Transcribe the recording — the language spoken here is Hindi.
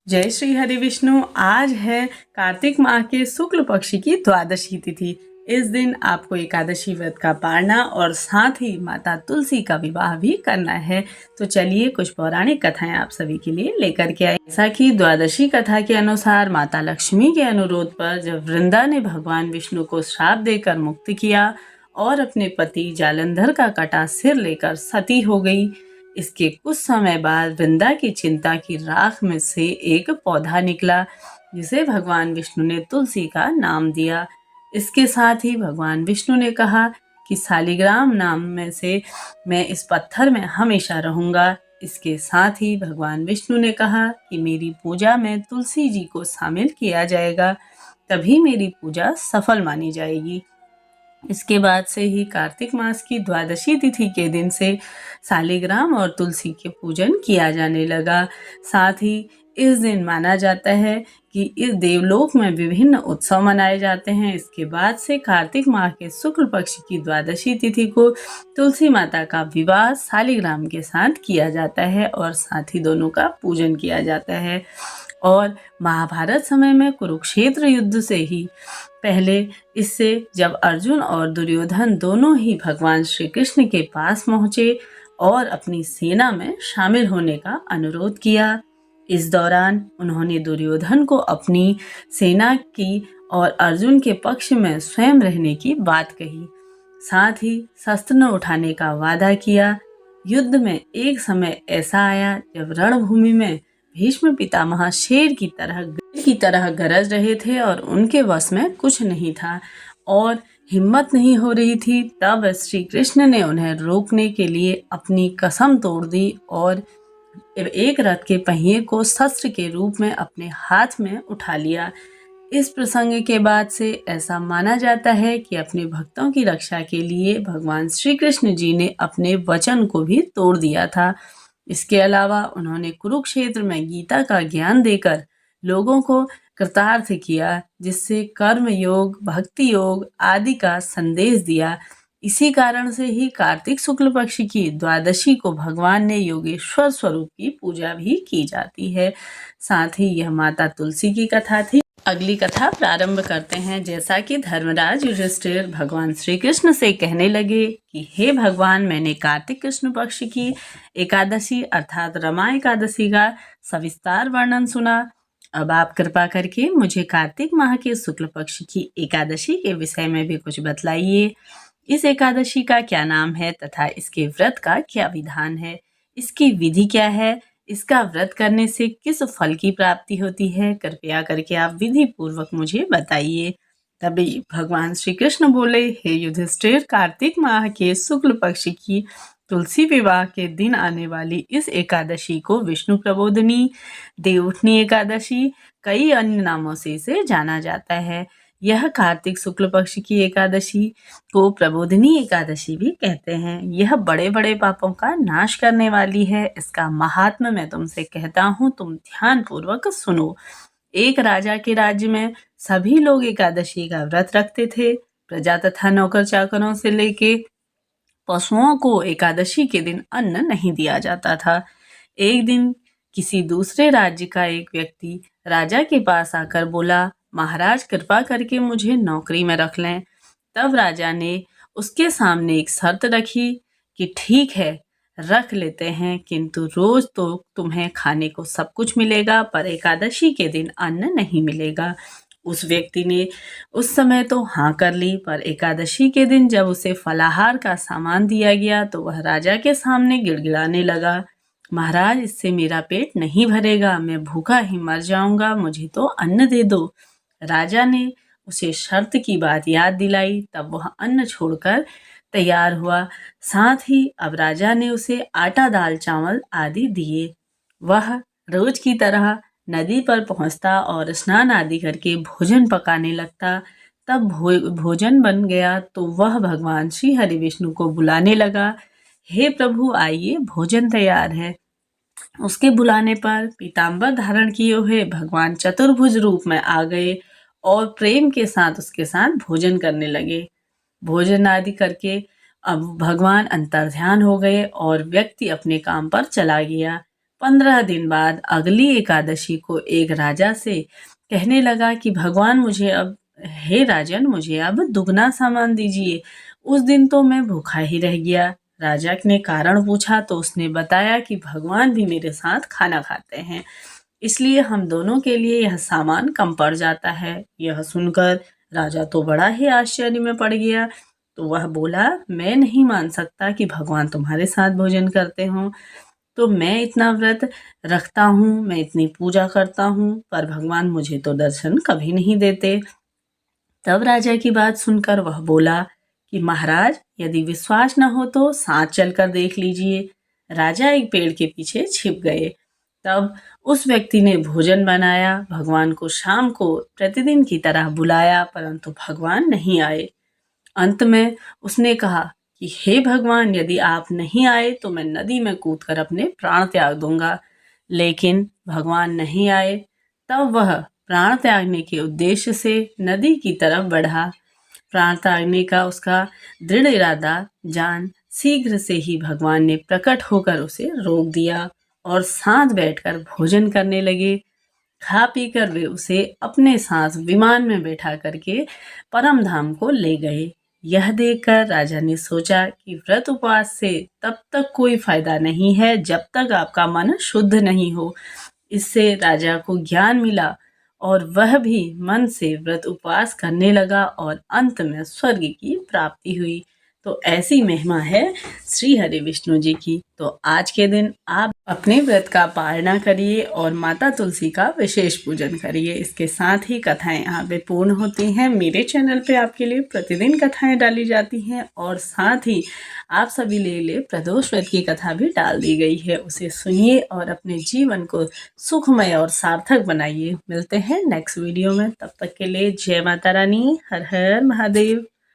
जय श्री हरि विष्णु। आज है कार्तिक माह के शुक्ल पक्ष की द्वादशी तिथि। इस दिन आपको एकादशी व्रत का पारना और साथ ही माता तुलसी का विवाह भी करना है। तो चलिए कुछ पौराणिक कथाएं आप सभी के लिए लेकर के आए। जैसा कि द्वादशी कथा के अनुसार माता लक्ष्मी के अनुरोध पर जब वृंदा ने भगवान विष्णु को श्राप देकर मुक्त किया और अपने पति जालंधर का कटा सिर लेकर सती हो गई, इसके कुछ समय बाद वृंदा की चिंता की राख में से एक पौधा निकला जिसे भगवान विष्णु ने तुलसी का नाम दिया। इसके साथ ही भगवान विष्णु ने कहा कि शालिग्राम नाम में से मैं इस पत्थर में हमेशा रहूंगा। इसके साथ ही भगवान विष्णु ने कहा कि मेरी पूजा में तुलसी जी को शामिल किया जाएगा, तभी मेरी पूजा सफल मानी जाएगी। इसके बाद से ही कार्तिक मास की द्वादशी तिथि के दिन से शालिग्राम और तुलसी के पूजन किया जाने लगा। साथ ही इस दिन माना जाता है कि इस देवलोक में विभिन्न उत्सव मनाए जाते हैं। इसके बाद से कार्तिक माह के शुक्ल पक्ष की द्वादशी तिथि को तुलसी माता का विवाह शालिग्राम के साथ किया जाता है और साथ ही दोनों का पूजन किया जाता है। और महाभारत समय में कुरुक्षेत्र युद्ध से ही पहले इससे जब अर्जुन और दुर्योधन दोनों ही भगवान श्री कृष्ण के पास पहुंचे और अपनी सेना में शामिल होने का अनुरोध किया। इस दौरान उन्होंने दुर्योधन को अपनी सेना की और अर्जुन के पक्ष में स्वयं रहने की बात कही। साथ ही शस्त्र न उठाने का वादा किया। युद्ध में एक समय ऐसा आया जब रणभूमि में भीष्म पितामह शेर की तरह गरज रहे थे और उनके वश में कुछ नहीं था और हिम्मत नहीं हो रही थी। तब श्री कृष्ण ने उन्हें रोकने के लिए अपनी कसम तोड़ दी और एक रथ के पहिए को शस्त्र के रूप में अपने हाथ में उठा लिया। इस प्रसंग के बाद से ऐसा माना जाता है कि अपने भक्तों की रक्षा के लिए भगवान श्री कृष्ण जी ने अपने वचन को भी तोड़ दिया था। इसके अलावा उन्होंने कुरुक्षेत्र में गीता का ज्ञान देकर लोगों को कृतार्थ किया, जिससे कर्म योग, भक्ति योग आदि का संदेश दिया। इसी कारण से ही कार्तिक शुक्ल पक्ष की द्वादशी को भगवान ने योगेश्वर स्वरूप की पूजा भी की जाती है। साथ ही यह माता तुलसी की कथा थी। अगली कथा प्रारंभ करते हैं। जैसा कि धर्मराज युधिष्ठिर भगवान श्री कृष्ण से कहने लगे कि हे भगवान, मैंने कार्तिक कृष्ण पक्ष की एकादशी अर्थात रमा एकादशी का सविस्तार वर्णन सुना। अब आप कृपा करके मुझे कार्तिक माह के शुक्ल पक्ष की एकादशी के विषय में भी कुछ बतलाइए। इस एकादशी का क्या नाम है तथा इसके व्रत का क्या विधान है, इसकी विधि क्या है, इसका व्रत करने से किस फल की प्राप्ति होती है, कृपया करके आप विधि पूर्वक मुझे बताइए। तभी भगवान श्री कृष्ण बोले, हे युधिष्ठिर, कार्तिक माह के शुक्ल पक्ष की तुलसी विवाह के दिन आने वाली इस एकादशी को विष्णु प्रबोधिनी, देवउठनी एकादशी, कई अन्य नामों से इसे जाना जाता है। यह कार्तिक शुक्ल पक्ष की एकादशी को प्रबोधिनी एकादशी भी कहते हैं। यह बड़े बड़े पापों का नाश करने वाली है। इसका महात्म्य मैं तुमसे कहता हूँ, तुम ध्यान पूर्वक सुनो। एक राजा के राज्य में सभी लोग एकादशी का व्रत रखते थे। प्रजा तथा नौकर चाकरों से लेके पशुओं को एकादशी के दिन अन्न नहीं दिया जाता था। एक दिन किसी दूसरे राज्य का एक व्यक्ति राजा के पास आकर बोला, महाराज, कृपा करके मुझे नौकरी में रख लें। तब राजा ने उसके सामने एक शर्त रखी कि ठीक है, रख लेते हैं, किंतु रोज तो तुम्हें खाने को सब कुछ मिलेगा, पर एकादशी के दिन अन्न नहीं मिलेगा। उस व्यक्ति ने उस समय तो हाँ कर ली, पर एकादशी के दिन जब उसे फलाहार का सामान दिया गया तो वह राजा के सामने गिड़गिड़ाने लगा, महाराज, इससे मेरा पेट नहीं भरेगा, मैं भूखा ही मर जाऊंगा, मुझे तो अन्न दे दो। राजा ने उसे शर्त की बात याद दिलाई, तब वह अन्न छोड़कर तैयार हुआ। साथ ही अब राजा ने उसे आटा, दाल, चावल आदि दिए। वह रोज की तरह नदी पर पहुंचता और स्नान आदि करके भोजन पकाने लगता। तब भोजन बन गया तो वह भगवान श्री हरि विष्णु को बुलाने लगा, हे प्रभु, आइए, भोजन तैयार है। उसके बुलाने पर पीताम्बर धारण किए हुए भगवान चतुर्भुज रूप में आ गए और प्रेम के साथ उसके साथ भोजन करने लगे। भोजन आदि करके अब भगवान अंतर्ध्यान हो गए और व्यक्ति अपने काम पर चला गया। 15 दिन बाद अगली एकादशी को एक राजा से कहने लगा कि भगवान हे राजन, मुझे अब दुगना सामान दीजिए। उस दिन तो मैं भूखा ही रह गया। राजा ने कारण पूछा तो उसने बताया कि भगवान भी मेरे साथ खाना खाते हैं, इसलिए हम दोनों के लिए यह सामान कम पड़ जाता है। यह सुनकर राजा तो बड़ा ही आश्चर्य में पड़ गया। तो वह बोला, मैं नहीं मान सकता कि भगवान तुम्हारे साथ भोजन करते हों। तो मैं इतना व्रत रखता हूँ, मैं इतनी पूजा करता हूँ, पर भगवान मुझे तो दर्शन कभी नहीं देते। तब राजा की बात सुनकर वह बोला कि महाराज, यदि विश्वास न हो तो साथ चलकर देख लीजिए। राजा एक पेड़ के पीछे छिप गए। तब उस व्यक्ति ने भोजन बनाया, भगवान को शाम को प्रतिदिन की तरह बुलाया, परंतु भगवान नहीं आए। अंत में उसने कहा कि हे भगवान, यदि आप नहीं आए तो मैं नदी में कूदकर अपने प्राण त्याग दूंगा। लेकिन भगवान नहीं आए। तब वह प्राण त्यागने के उद्देश्य से नदी की तरफ बढ़ा। प्राण त्यागने का उसका दृढ़ इरादा जान शीघ्र से ही भगवान ने प्रकट होकर उसे रोक दिया और साथ बैठकर भोजन करने लगे। खा पीकर वे उसे अपने साथ विमान में बैठा करके परम धाम को ले गए। यह देखकर राजा ने सोचा कि व्रत उपवास से तब तक कोई फायदा नहीं है जब तक आपका मन शुद्ध नहीं हो। इससे राजा को ज्ञान मिला और वह भी मन से व्रत उपवास करने लगा और अंत में स्वर्ग की प्राप्ति हुई। तो ऐसी महिमा है श्री हरि विष्णु जी की। तो आज के दिन आप अपने व्रत का पालना करिए और माता तुलसी का विशेष पूजन करिए। इसके साथ ही कथाएं यहाँ पे पूर्ण होती हैं। मेरे चैनल पे आपके लिए प्रतिदिन कथाएं डाली जाती हैं और साथ ही आप सभी लिए प्रदोष व्रत की कथा भी डाल दी गई है। उसे सुनिए और अपने जीवन को सुखमय और सार्थक बनाइए। मिलते हैं नेक्स्ट वीडियो में, तब तक के लिए जय माता रानी, हर हर महादेव।